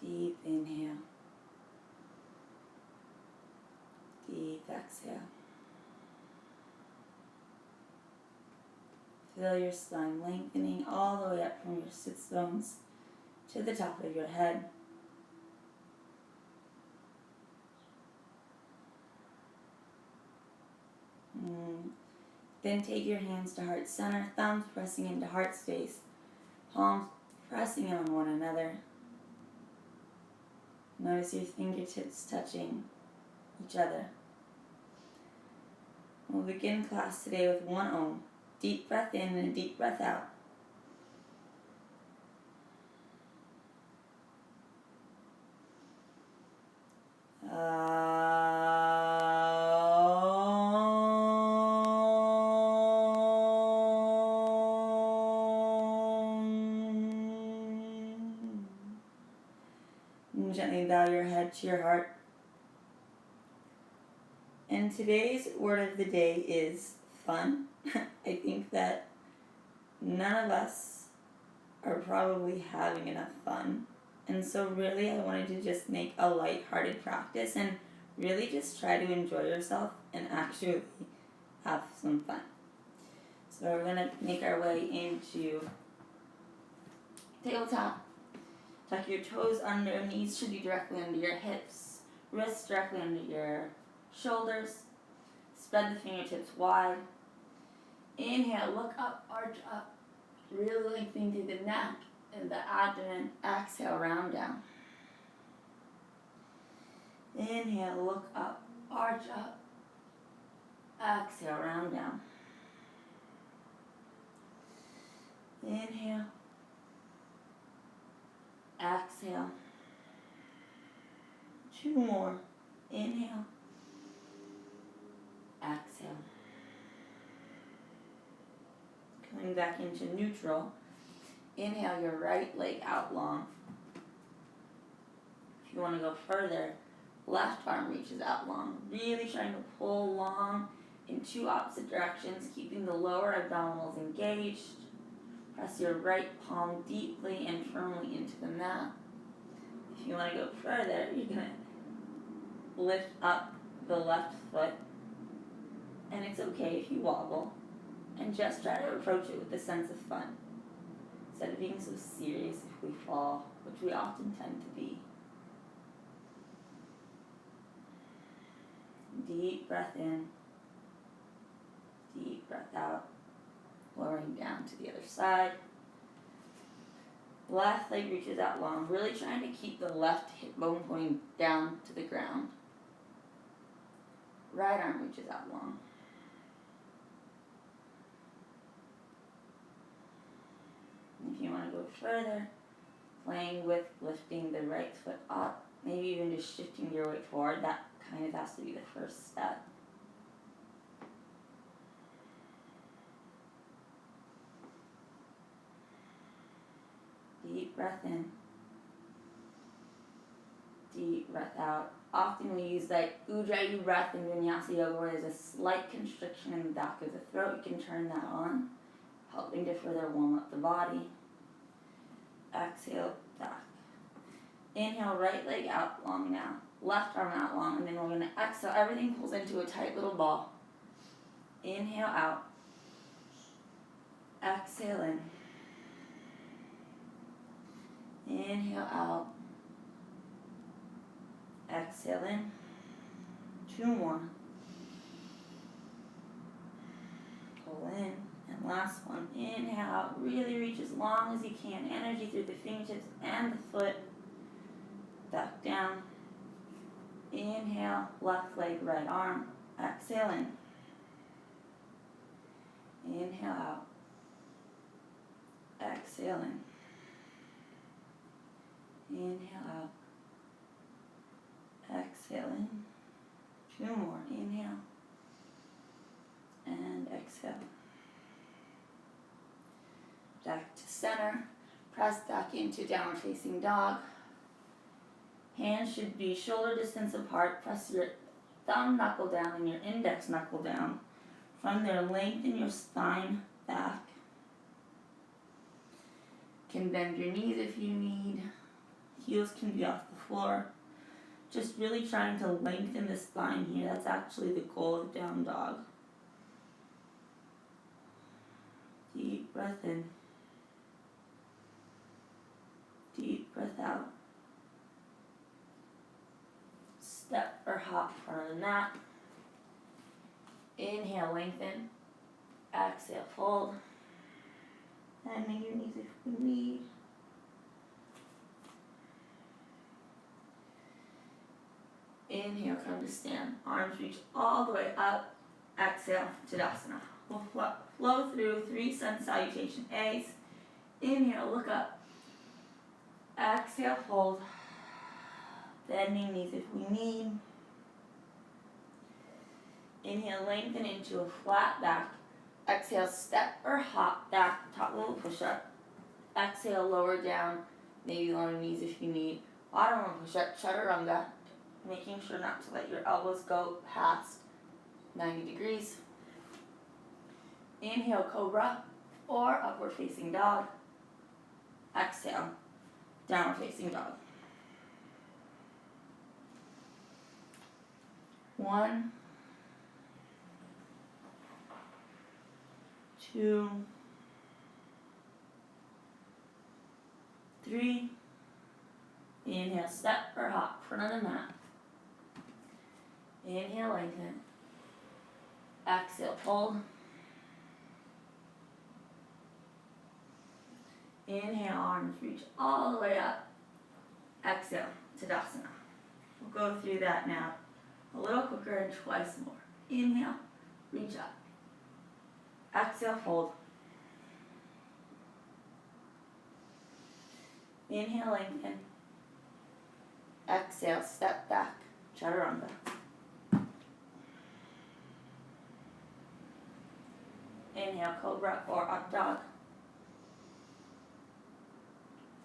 Deep inhale. Deep exhale. Feel your spine lengthening all the way up from your sits bones to the top of your head. Then take your hands to heart center, thumbs pressing into heart space, palms pressing in on one another. Notice your fingertips touching each other. We'll begin class today with one Om. Deep breath in and a deep breath out. And gently bow your head to your heart. And today's word of the day is fun. I think that none of us are probably having enough fun. And so really I wanted to just make a lighthearted practice and really just try to enjoy yourself and actually have some fun. So we're going to make our way into tabletop. Tuck your toes under, knees should be directly under your hips, wrists directly under your shoulders. Spread the fingertips wide. Inhale, look up, arch up. Really lengthening through the neck and the abdomen. Exhale, round down. Inhale, look up, arch up. Exhale, round down. Inhale. Exhale. 2 more. Inhale. Exhale. Coming back into neutral. Inhale your right leg out long. If you want to go further, left arm reaches out long. Really trying to pull long in 2 opposite directions, keeping the lower abdominals engaged. Press your right palm deeply and firmly into the mat. If you want to go further, you're going to lift up the left foot. And it's okay if you wobble. And just try to approach it with a sense of fun. Instead of being so serious if we fall, which we often tend to be. Deep breath in. Deep breath out. Lowering down to the other side. Left leg reaches out long. Really trying to keep the left hip bone pointing down to the ground. Right arm reaches out long. If you want to go further, playing with lifting the right foot up, maybe even just shifting your weight forward, that kind of has to be the first step. Deep breath in. Deep breath out. Often we use like Ujjayi breath in Vinyasa Yoga where there's a slight constriction in the back of the throat. You can turn that on, helping to further warm up the body. Exhale, back. Inhale, right leg out long now. Left arm out long, and then we're going to exhale. Everything pulls into a tight little ball. Inhale out. Exhale in. Inhale out. Exhale in. 2 more. Pull in. And last one. Inhale out. Really reach as long as you can. Energy through the fingertips and the foot. Back down. Inhale. Left leg, right arm. Exhale in. Inhale out. Exhale in. Inhale out. Exhale in. 2 more. Inhale. And exhale. Back to center. Press back into downward facing dog. Hands should be shoulder distance apart. Press your thumb knuckle down and your index knuckle down. From there, lengthen your spine back. Can bend your knees if you need. Heels can be off the floor. Just really trying to lengthen the spine here. That's actually the goal of down dog. Deep breath in. Deep breath out. Step or hop front of the mat. Inhale, lengthen. Exhale, fold. Bending your knees if you need. Inhale, come to stand. Arms reach all the way up. Exhale, Tadasana. We'll flow through 3 sun salutation A's. Inhale, look up. Exhale, fold. Bending knees if we need. Inhale, lengthen into a flat back. Exhale, step or hop back, top level push-up. Exhale, lower down, maybe on your knees if you need. Bottom level push-up, chaturanga. Making sure not to let your elbows go past 90 degrees. Inhale, cobra or upward facing dog. Exhale, downward facing dog. 1, 2, 3. Inhale, step or hop, front of the mat. Inhale, lengthen. Exhale, fold. Inhale, arms reach all the way up. Exhale, Tadasana. We'll go through that now a little quicker and twice more. Inhale, reach up. Exhale, fold. Inhale, lengthen. Exhale, step back, chaturanga. Inhale, cobra or up dog.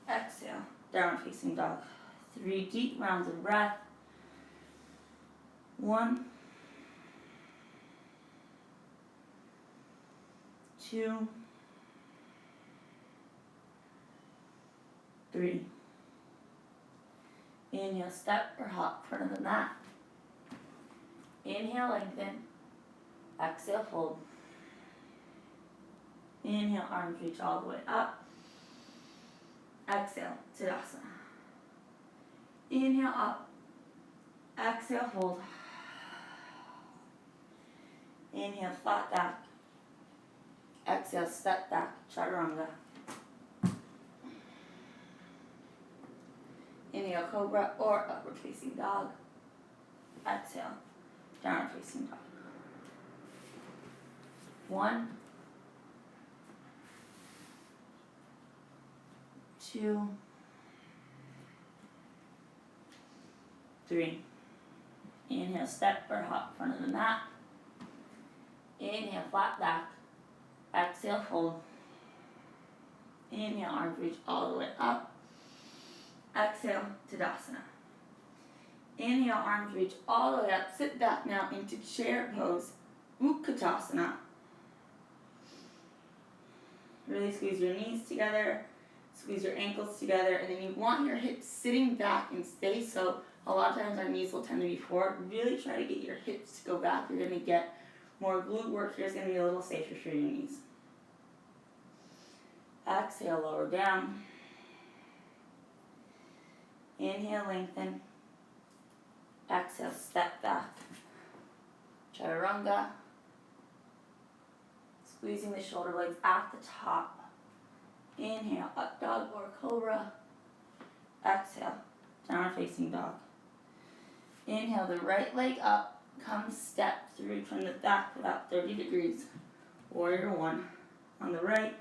Exhale, downward facing dog. 3 deep rounds of breath. 1, 2, 3. Inhale, step or hop, front of the mat. Inhale, lengthen. Exhale, fold. Inhale, arms reach all the way up. Exhale, Tadasana. Inhale, up. Exhale, fold. Inhale, flat back. Exhale, step back, chaturanga. Inhale, cobra or upward facing dog. Exhale, downward facing dog. 1, 2, 3. Inhale, step or hop, front of the mat. Inhale, flat back. Exhale, fold. Inhale, arms reach all the way up. Exhale, Tadasana. Inhale, arms reach all the way up. Sit back now into chair pose, Utkatasana. Really squeeze your knees together, squeeze your ankles together, and then you want your hips sitting back and stay so. A lot of times our knees will tend to be forward. Really try to get your hips to go back. You're going to get more glute work here. It's going to be a little safer for your knees. Exhale, lower down. Inhale, lengthen. Exhale, step back. Chaturanga. Squeezing the shoulder blades at the top. Inhale, up dog or cobra. Exhale, downward facing dog. Inhale, the right leg up. Come step through from the back about 30 degrees. Warrior 1 on the right.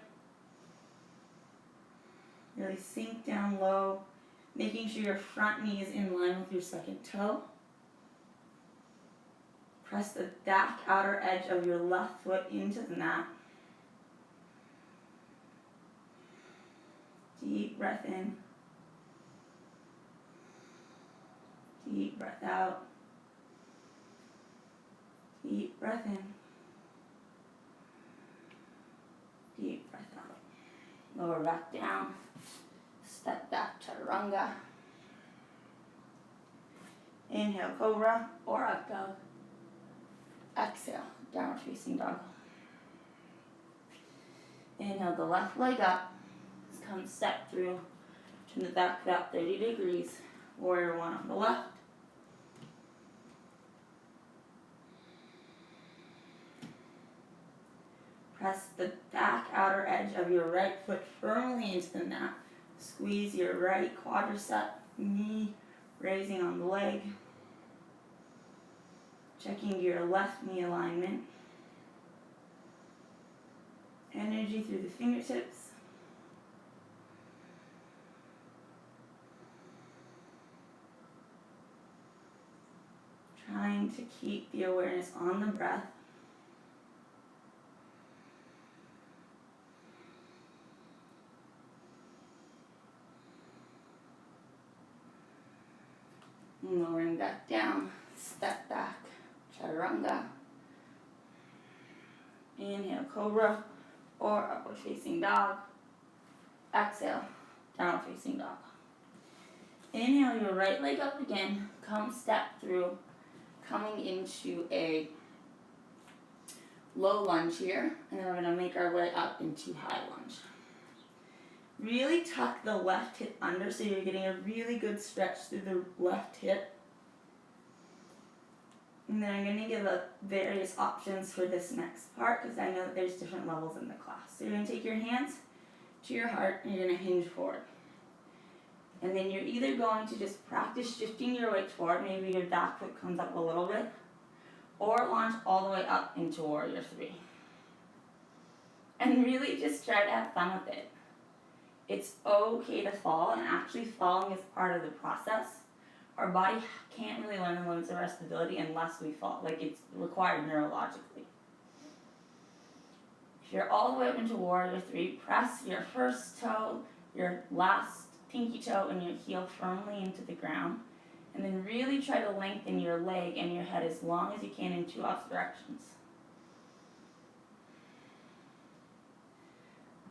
Really sink down low, making sure your front knee is in line with your second toe. Press the back outer edge of your left foot into the mat. Deep breath in. Deep breath out. Deep breath in. Deep breath out. Lower back down. Step back, chaturanga. Inhale, cobra or up dog. Exhale, downward facing dog. Inhale the left leg up. Come step through. Turn the back foot out 30 degrees. Warrior one on the left. Press the back outer edge of your right foot firmly into the mat. Squeeze your right quadricep, knee raising on the leg. Checking your left knee alignment. Energy through the fingertips. Trying to keep the awareness on the breath. Lowering back down, step back, chaturanga. Inhale, cobra or upward facing dog. Exhale, downward facing dog. Inhale your right leg up again, come step through, coming into a low lunge here, and then we're going to make our way up into high lunge. Really tuck the left hip under so you're getting a really good stretch through the left hip. And then I'm going to give various options for this next part because I know that there's different levels in the class. So you're going to take your hands to your heart and you're going to hinge forward. And then you're either going to just practice shifting your weight forward, maybe your back foot comes up a little bit, or launch all the way up into warrior three. And really just try to have fun with it. It's okay to fall, and actually falling is part of the process. Our body can't really learn the limits of our stability unless we fall, like it's required neurologically. If you're all the way up into warrior three, press your first toe, your last pinky toe, and your heel firmly into the ground. And then really try to lengthen your leg and your head as long as you can in two opposite directions.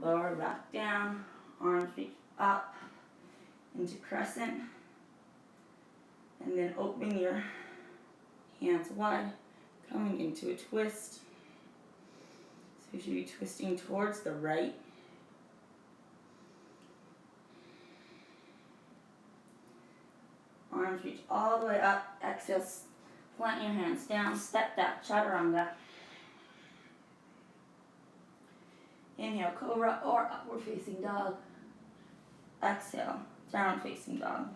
Lower back down, arms reach up into crescent. And then open your hands wide, coming into a twist. So you should be twisting towards the right. Arms reach all the way up. Exhale, plant your hands down. Step back, chaturanga. Inhale, cobra or upward facing dog. Exhale, downward facing dog.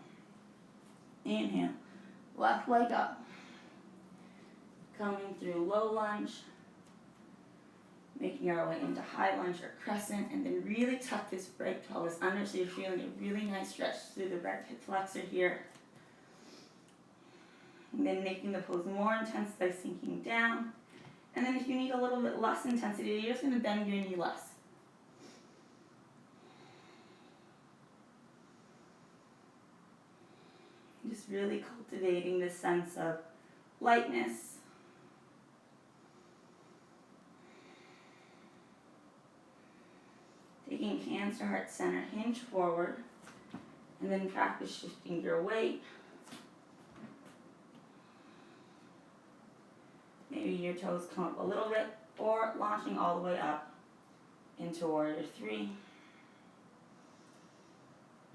Inhale, left leg up. Coming through low lunge. Making our way into high lunge or crescent. And then really tuck this right pelvis under so you're feeling a really nice stretch through the right hip flexor here. And then making the pose more intense by sinking down. And then if you need a little bit less intensity, you're just going to bend your knee less. Just really cultivating this sense of lightness. Taking hands to heart center, hinge forward, and then practice shifting your weight. Maybe your toes come up a little bit, or launching all the way up into warrior three.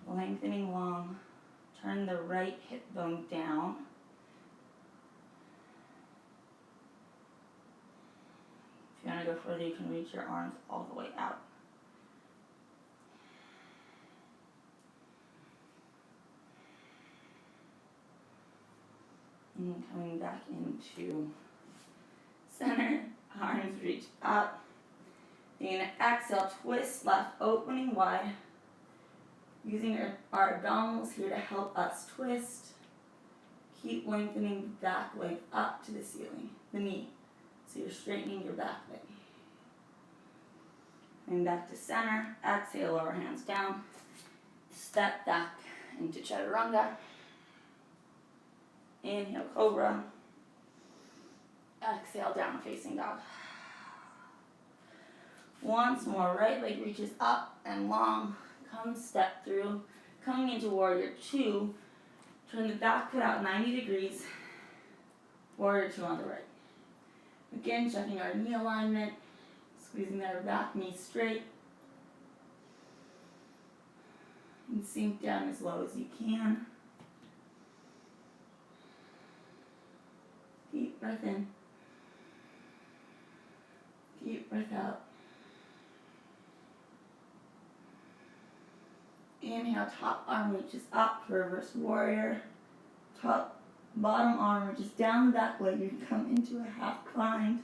Lengthening long. Turn the right hip bone down. If you want to go further, you can reach your arms all the way out. And coming back into center, arms reach up. You're going to exhale, twist left, opening wide. Using our abdominals here to help us twist. Keep lengthening the back leg up to the ceiling, the knee. So you're straightening your back leg. And back to center. Exhale, lower hands down. Step back into chaturanga. Inhale, cobra. Exhale, down facing dog. Once more, right leg reaches up and long. Come step through. Coming into warrior two, Turn the back foot out 90 degrees, warrior two on the right. Again, checking our knee alignment, squeezing our back knee straight. And sink down as low as you can. Deep breath in. Deep breath out. Inhale, top arm reaches up, reverse warrior. Bottom arm reaches down the back leg. You can come into a half bind.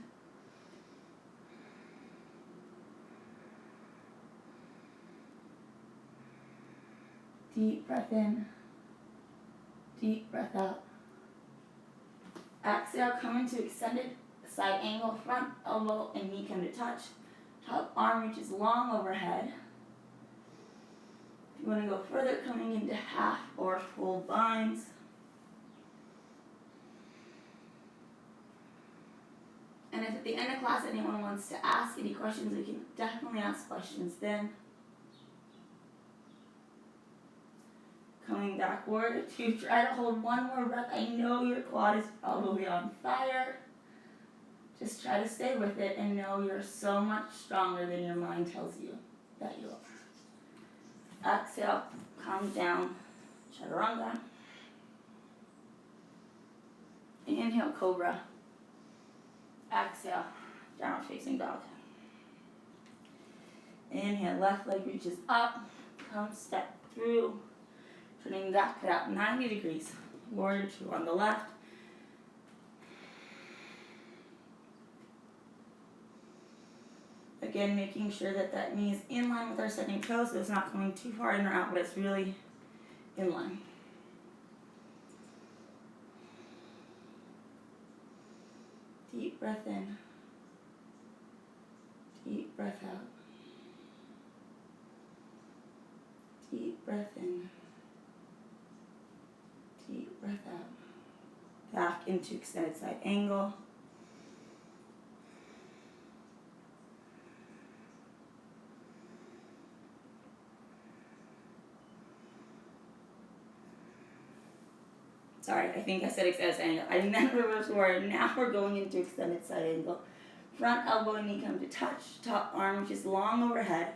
Deep breath in. Deep breath out. Exhale, come into extended side angle, front elbow and knee come to touch. Top arm reaches long overhead. If you want to go further, coming into half or full binds. And if at the end of class anyone wants to ask any questions, we can definitely ask questions then. Coming back, warrior two. Try to hold one more breath. I know your quad is probably on fire. Just try to stay with it and know you're so much stronger than your mind tells you that you are. Exhale, come down, chaturanga. Inhale, cobra. Exhale, downward facing dog. Inhale, left leg reaches up, come step through, turning that foot out 90 degrees. Warrior two on the left. Again, making sure that that knee is in line with our second toe, so it's not going too far in or out, but it's really in line. Deep breath in. Deep breath out. Deep breath in. Deep breath out. Back into extended side angle. Sorry, I think I said extended side angle. I meant reverse warrior. Now we're going into extended side angle. Front elbow and knee come to touch. Top arm which is long overhead.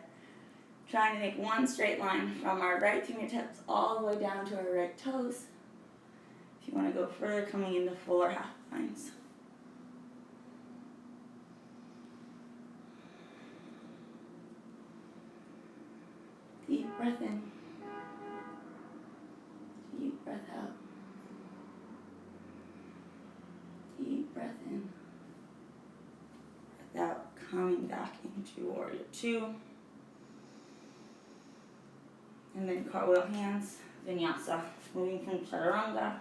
Trying to make one straight line from our right fingertips all the way down to our right toes. If you want to go further, coming into full or half binds. Deep breath in. Deep breath out. Deep breath in. Breath out, coming back into warrior two. And then cartwheel hands, vinyasa. Moving from chaturanga,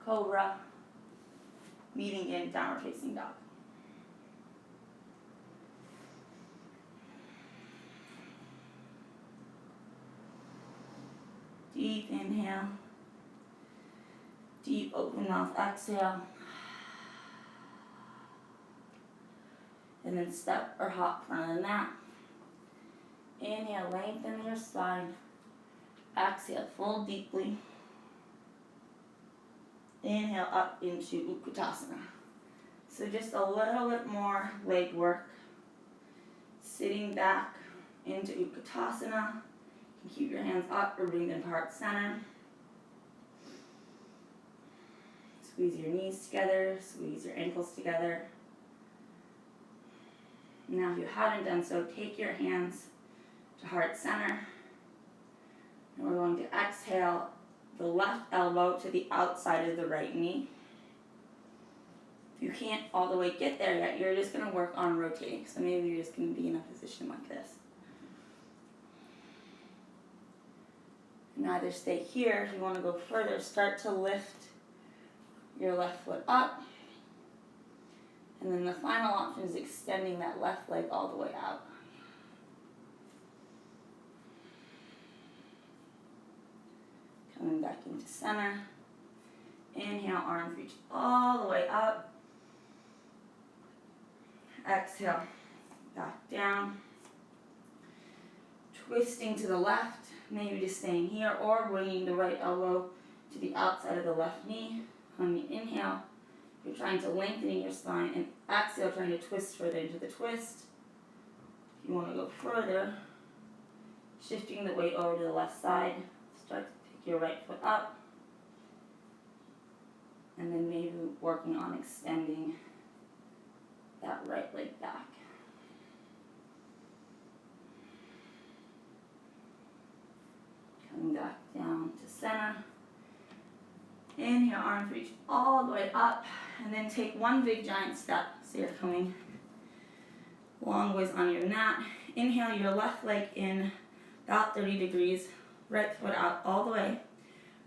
cobra, meeting in downward facing dog. Deep inhale. Deep open mouth exhale. And then step or hop front of the mat. Inhale, lengthen your spine. Exhale, fold deeply. Inhale up into Utkatasana. So just a little bit more leg work. Sitting back into Utkatasana. You can keep your hands up or bring them to heart center. Squeeze your knees together, squeeze your ankles together. Now if you haven't done so, take your hands to heart center. And we're going to exhale the left elbow to the outside of the right knee. If you can't all the way get there yet, you're just going to work on rotating. So maybe you're just going to be in a position like this. And either stay here, if you want to go further, start to lift your left foot up. And then the final option is extending that left leg all the way out. Coming back into center. Inhale, arms reach all the way up. Exhale, back down. twisting to the left, maybe just staying here, or bringing the right elbow to the outside of the left knee. On the inhale, you're trying to lengthen your spine, and exhale, trying to twist further into the twist. If you want to go further, shifting the weight over to the left side, start to pick your right foot up, and then maybe working on extending that right leg back. Coming back down to center. Inhale, arms reach all the way up, and then take one big giant step. So you're coming long ways on your mat. Inhale your left leg in about 30 degrees, right foot out all the way.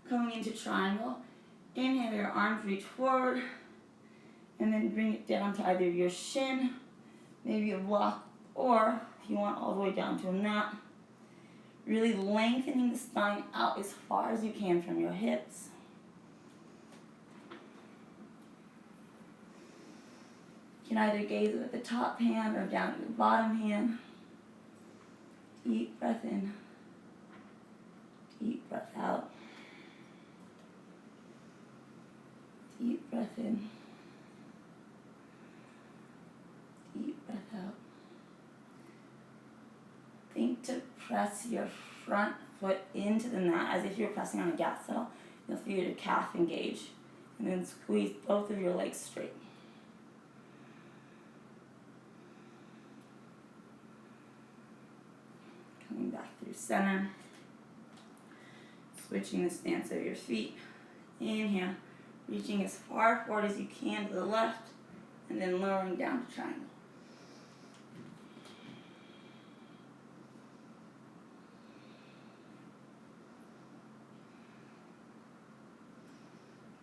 Coming into triangle. Inhale, your arms reach forward, and then bring it down to either your shin, maybe a block, or if you want all the way down to a mat. Really lengthening the spine out as far as you can from your hips. You can either gaze with the top hand or down at the bottom hand. Deep breath in. Deep breath out. Deep breath in. Deep breath out. Think to press your front foot into the mat as if you're pressing on a gas pedal. You'll feel your calf engage. And then squeeze both of your legs straight. Coming back through center. Switching the stance of your feet. Inhale. Reaching as far forward as you can to the left. And then lowering down to triangle.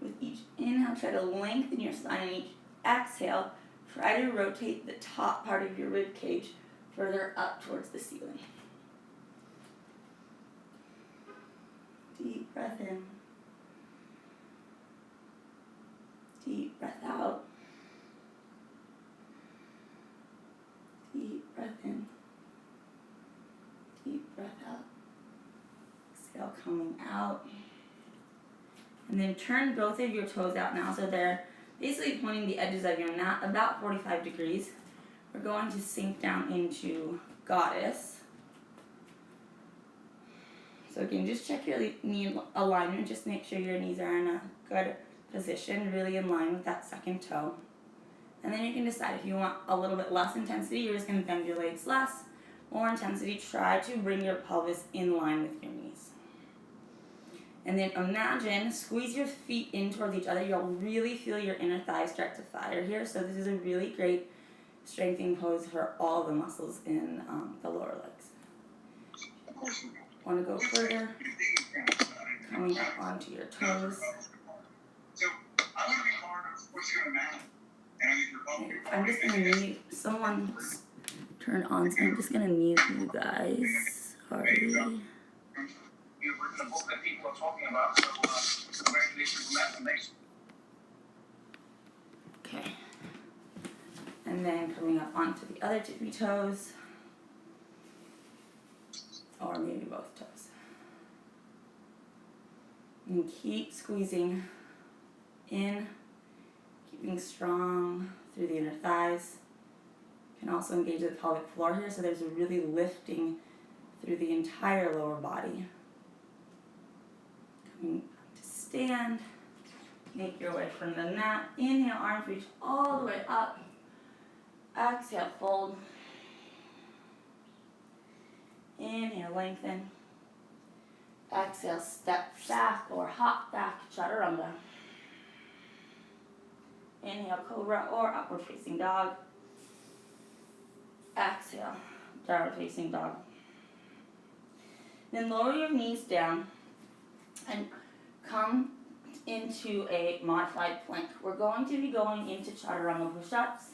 With each inhale, try to lengthen your spine, and each exhale, try to rotate the top part of your rib cage further up towards the ceiling. Deep breath in. Deep breath out. Deep breath in. Deep breath out. Exhale, coming out. And then turn both of your toes out now, so they're basically pointing the edges of your mat about 45 degrees. We're going to sink down into Goddess. So again, just check your knee alignment. Just make sure your knees are in a good position, really in line with that second toe. And then you can decide if you want a little bit less intensity, you're just going to bend your legs less. More intensity, try to bring your pelvis in line with your knees. And then imagine, squeeze your feet in towards each other. You'll really feel your inner thighs start to fire here. So this is a really great strengthening pose for all the muscles in the lower legs. Want to go further? Coming up onto your toes. I'm just going to need someone's turned on, so I'm just going to need you guys. Sorry. You've written a book that people are talking about, so congratulations on that. Okay. And then coming up onto the other tippy toes. Or maybe both toes. And keep squeezing in, keeping strong through the inner thighs. You can also engage the pelvic floor here, so there's a really lifting through the entire lower body. Coming up to stand. Make your way from the mat. Inhale, arms reach all the way up. Exhale, fold. Inhale, lengthen. Exhale, step back or hop back, chaturanga. Inhale, cobra or upward facing dog. Exhale, downward facing dog. Then lower your knees down and come into a modified plank. We're going to be going into chaturanga push-ups.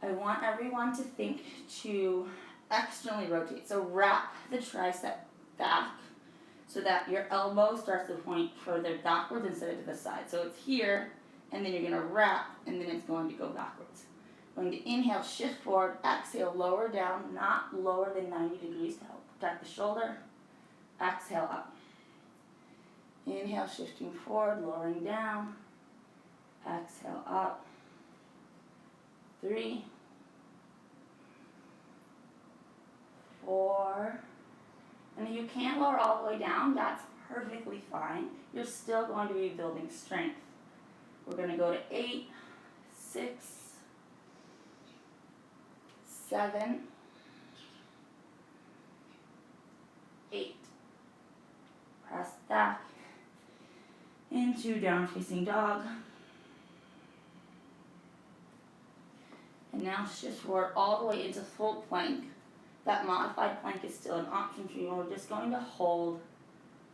I want everyone to think to externally rotate. So wrap the tricep back so that your elbow starts to point further backwards instead of to the side. So it's here, and then you're going to wrap, and then it's going to go backwards. Going to inhale, shift forward, exhale, lower down, not lower than 90 degrees to help protect the shoulder. Exhale up. Inhale, shifting forward, lowering down. Exhale up. 3, 4, and if you can't lower all the way down, that's perfectly fine. You're still going to be building strength. We're going to go to 8, 6, 7, 8. Press back into down facing dog. And now shift forward all the way into full plank. That modified plank is still an option for you. We're just going to hold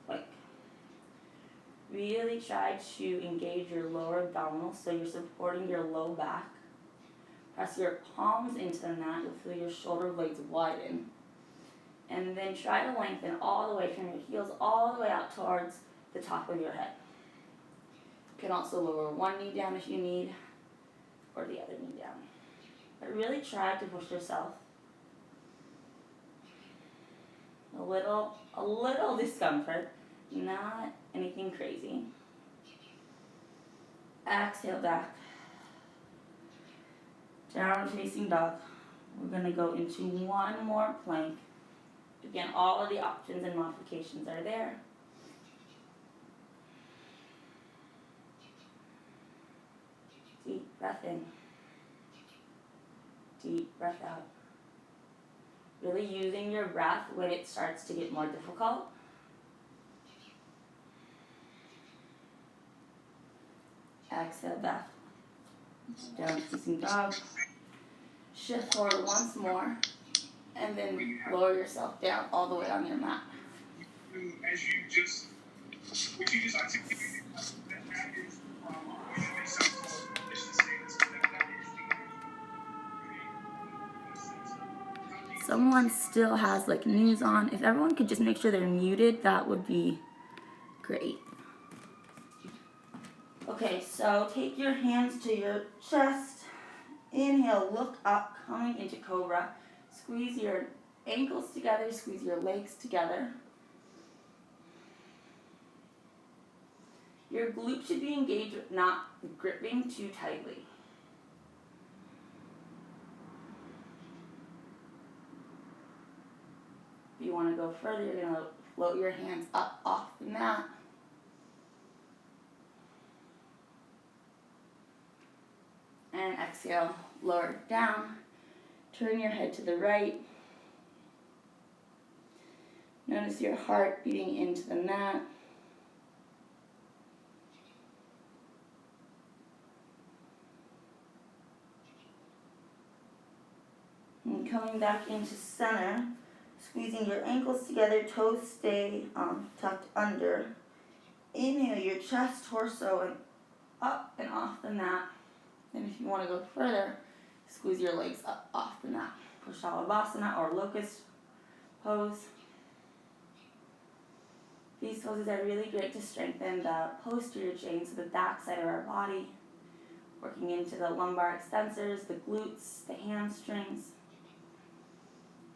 plank. Really try to engage your lower abdominals so you're supporting your low back. Press your palms into the mat. You'll feel your shoulder blades widen. And then try to lengthen all the way from your heels all the way out towards the top of your head. You can also lower one knee down if you need, or the other knee down. But really try to push yourself. A little discomfort, not anything crazy. Exhale back. Down facing dog. We're going to go into one more plank. Again, all of the options and modifications are there. Deep breath in. Deep breath out. Really using your breath when it starts to get more difficult. Exhale back. Down facing dog. Shift forward once more. And then lower yourself down all the way on your mat. As you just, what you just articulated, that is what it makes sense for let's just say this, that is Someone still has like news on. If everyone could just make sure they're muted, that would be great. Okay, so take your hands to your chest. Inhale, look up, coming into cobra. Squeeze your ankles together, squeeze your legs together. Your glutes should be engaged, not gripping too tightly. If you want to go further, you're going to float your hands up off the mat. And exhale, lower it down. Turn your head to the right. Notice your heart beating into the mat. And coming back into center, squeezing your ankles together, toes stay tucked under. Inhale your chest, torso, and up and off the mat. And if you want to go further, squeeze your legs up off the mat. Shalabhasana or locust pose. These poses are really great to strengthen the posterior chain, so the back side of our body, working into the lumbar extensors, the glutes, the hamstrings.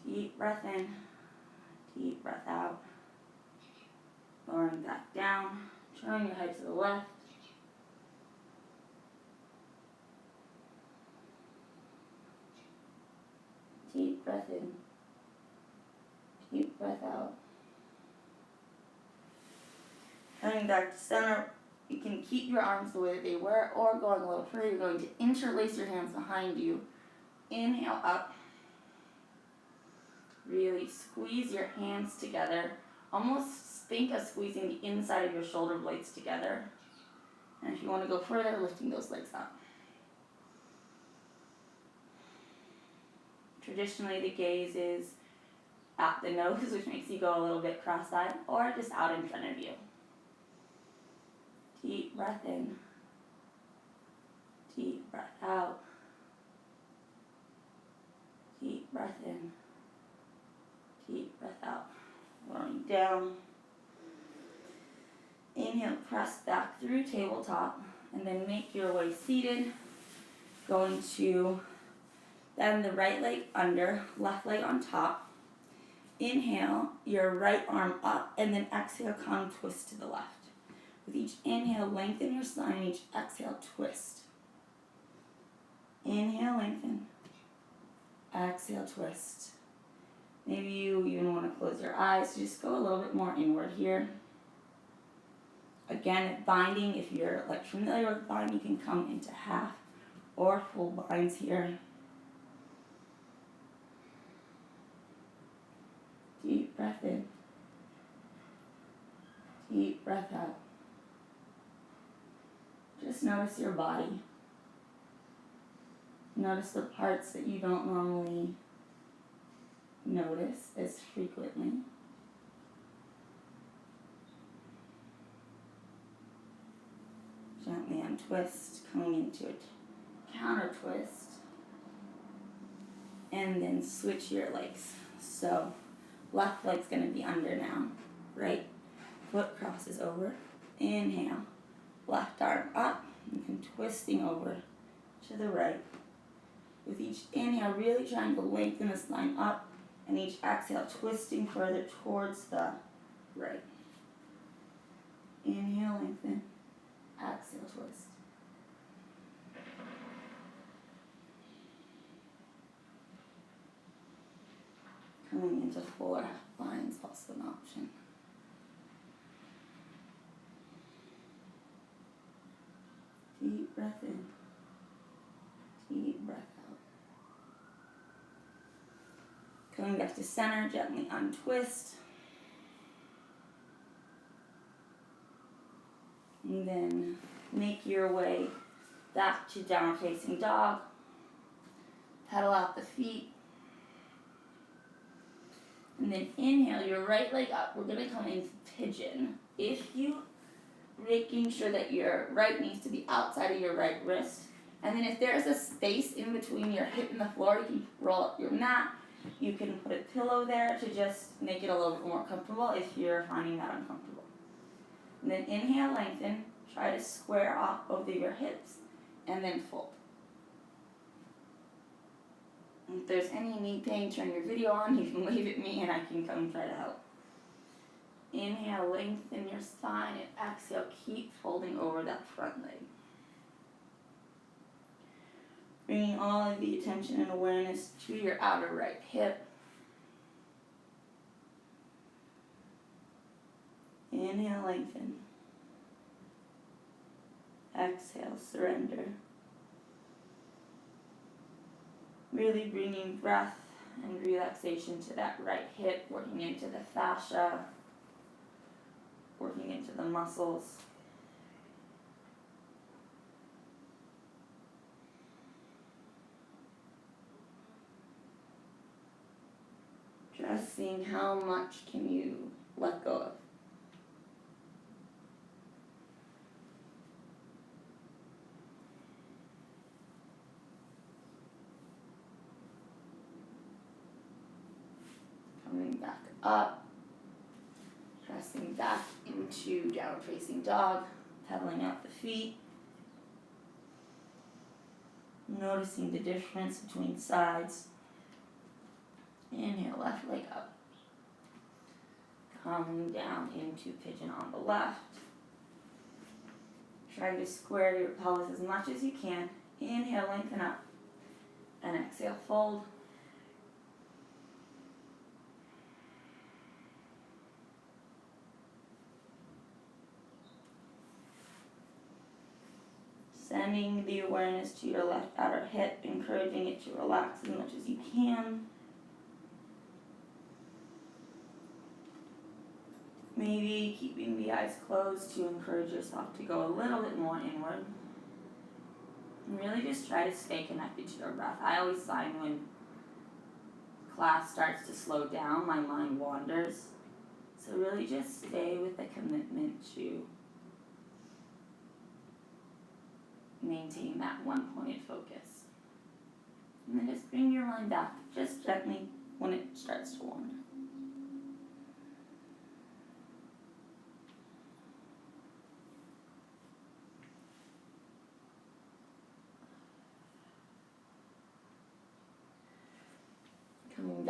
Deep breath in, deep breath out. Lowering back down, turning your head to the left. Deep breath in, deep breath out. Coming back to center, you can keep your arms the way that they were, or going a little further, you're going to interlace your hands behind you. Inhale up. Really squeeze your hands together. Almost think of squeezing the inside of your shoulder blades together. And if you want to go further, lifting those legs up. Traditionally, the gaze is at the nose, which makes you go a little bit cross-eyed, or just out in front of you. Deep breath in. Deep breath out. Deep breath in. Deep breath out. Lowering down. Inhale, press back through tabletop, and then make your way seated. Going to Then the right leg under, left leg on top. Inhale, your right arm up, and then exhale, come twist to the left. With each inhale, lengthen your spine, each exhale, twist. Inhale, lengthen. Exhale, twist. Maybe you even want to close your eyes. Just go a little bit more inward here. Again, binding, if you're familiar with binding, you can come into half or full binds here. Deep breath in. Deep breath out. Just notice your body. Notice the parts that you don't normally notice as frequently. Gently untwist, coming into a counter twist. And then switch your legs. So left leg's going to be under now. Right foot crosses over. Inhale. Left arm up. And then twisting over to the right. With each inhale, really trying to lengthen the spine up. And each exhale, twisting further towards the right. Inhale, lengthen. Exhale, twist. Coming into forward half binds, also an option. Deep breath in. Deep breath out. Coming back to center, gently untwist. And then make your way back to downward facing dog. Pedal out the feet. And then inhale your right leg up. We're going to come into pigeon. Making sure that your right needs to be outside of your right wrist. And then if there's a space in between your hip and the floor, you can roll up your mat. You can put a pillow there to just make it a little bit more comfortable if you're finding that uncomfortable. And then inhale, lengthen. Try to square off both of your hips and then fold. If there's any knee pain, turn your video on. You can wave at me and I can come try to help. Inhale, lengthen your spine, and exhale, keep folding over that front leg. Bringing all of the attention and awareness to your outer right hip. Inhale, lengthen. Exhale, surrender. Really bringing breath and relaxation to that right hip, working into the fascia, working into the muscles. Just seeing how much can you let go of. Coming back up, pressing back into downward facing dog, pedaling out the feet. Noticing the difference between sides. Inhale, left leg up. Coming down into pigeon on the left. Try to square your pelvis as much as you can. Inhale, lengthen up. And exhale, fold. Sending the awareness to your left outer hip, encouraging it to relax as much as you can. Maybe keeping the eyes closed to encourage yourself to go a little bit more inward. And really just try to stay connected to your breath. I always find when class starts to slow down, my mind wanders. So really just stay with the commitment to maintain that one-pointed focus. And then just bring your mind back, just gently when it starts to wander.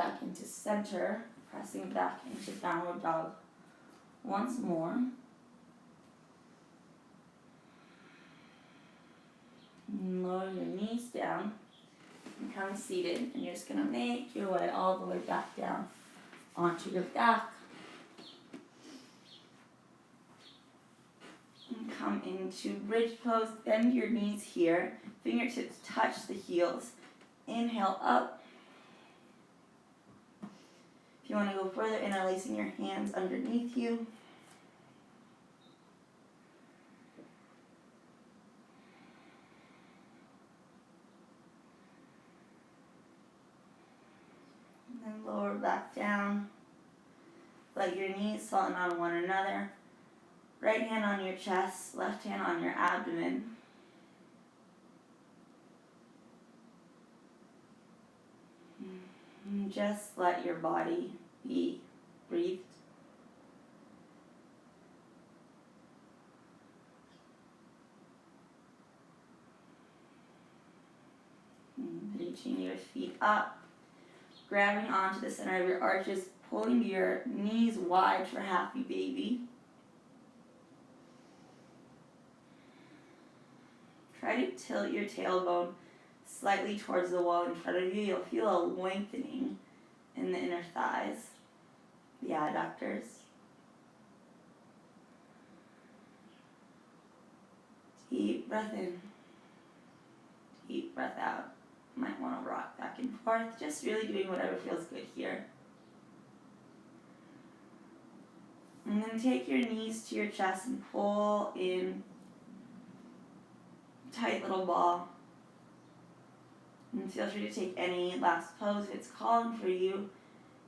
back into center, pressing back into downward dog once more. And lower your knees down and come seated, and you're just going to make your way all the way back down onto your back. And come into bridge pose, bend your knees here, fingertips touch the heels. Inhale up. If you want to go further, interlacing your hands underneath you. And then lower back down. Let your knees fall on one another. Right hand on your chest, left hand on your abdomen. And just let your body be breathed. And reaching your feet up, grabbing onto the center of your arches, pulling your knees wide for happy baby. Try to tilt your tailbone slightly towards the wall in front of you. You'll feel a lengthening in the inner thighs, the adductors. Deep breath in, deep breath out. Might want to rock back and forth, just really doing whatever feels good here. And then take your knees to your chest and pull in, tight little ball. And feel free to take any last pose if it's calling for you.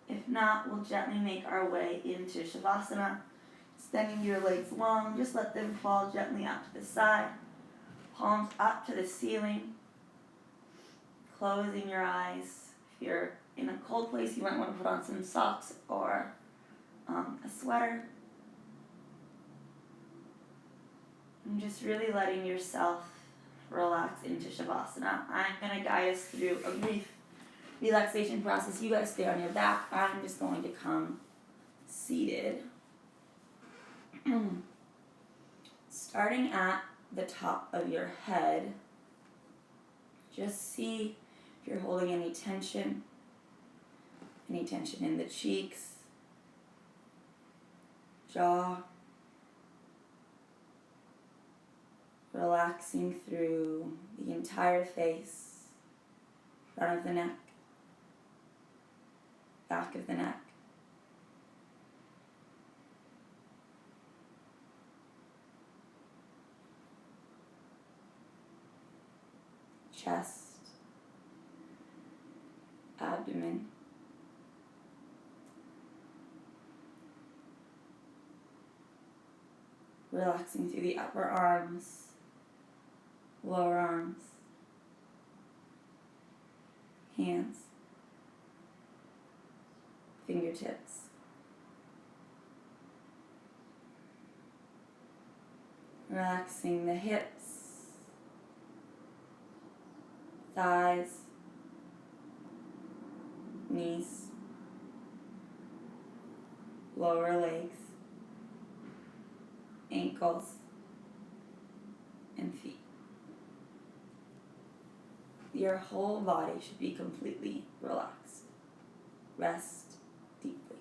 If not, we'll gently make our way into Shavasana. Extending your legs long, just let them fall gently out to the side. Palms up to the ceiling. Closing your eyes. If you're in a cold place, you might want to put on some socks or a sweater. And just really letting yourself relax into Shavasana. I'm going to guide us through a brief relaxation process. You guys stay on your back. I'm just going to come seated. Starting at the top of your head, just see if you're holding any tension in the cheeks, jaw, relaxing through the entire face, front of the neck, back of the neck. Chest, abdomen, relaxing through the upper arms, lower arms, hands, fingertips. Relaxing the hips, thighs, knees, lower legs, ankles, and feet. Your whole body should be completely relaxed. Rest deeply.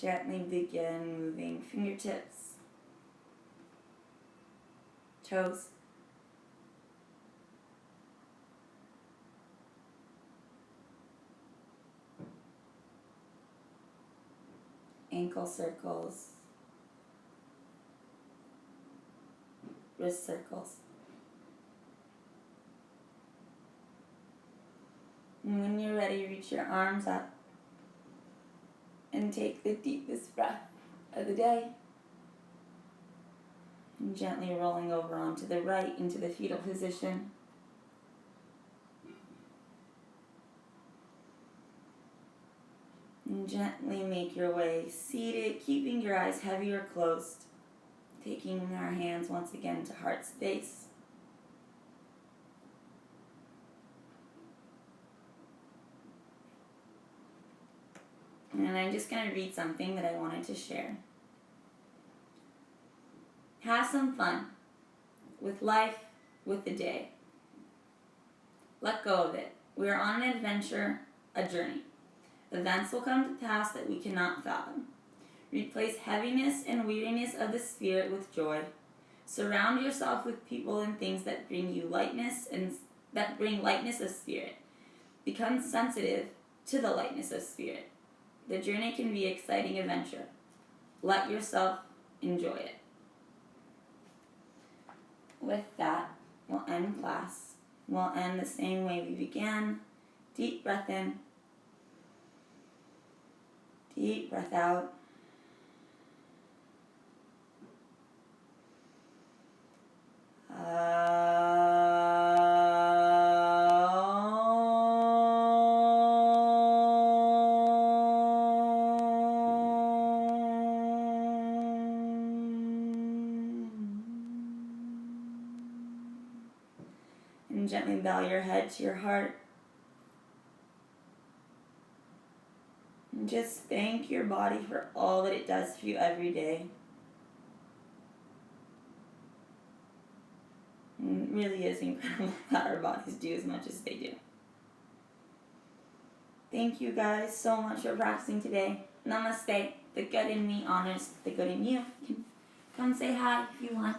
Gently begin moving fingertips, toes, ankle circles, wrist circles. And when you're ready, reach your arms up and take the deepest breath of the day. And gently rolling over onto the right into the fetal position. And gently make your way seated, keeping your eyes heavy or closed. Taking our hands once again to heart space. And I'm just going to read something that I wanted to share. Have some fun with life, with the day. Let go of it. We are on an adventure, a journey. Events will come to pass that we cannot fathom. Replace heaviness and weariness of the spirit with joy. Surround yourself with people and things that bring you lightness and that bring lightness of spirit. Become sensitive to the lightness of spirit. The journey can be an exciting adventure. Let yourself enjoy it. With that, we'll end class. We'll end the same way we began. Deep breath in. Deep breath out. And gently bow your head to your heart. And just thank your body for all that it does for you every day. And it really is incredible that our bodies do as much as they do. Thank you guys so much for practicing today. Namaste. The good in me honors the good in you. You can come say hi if you want.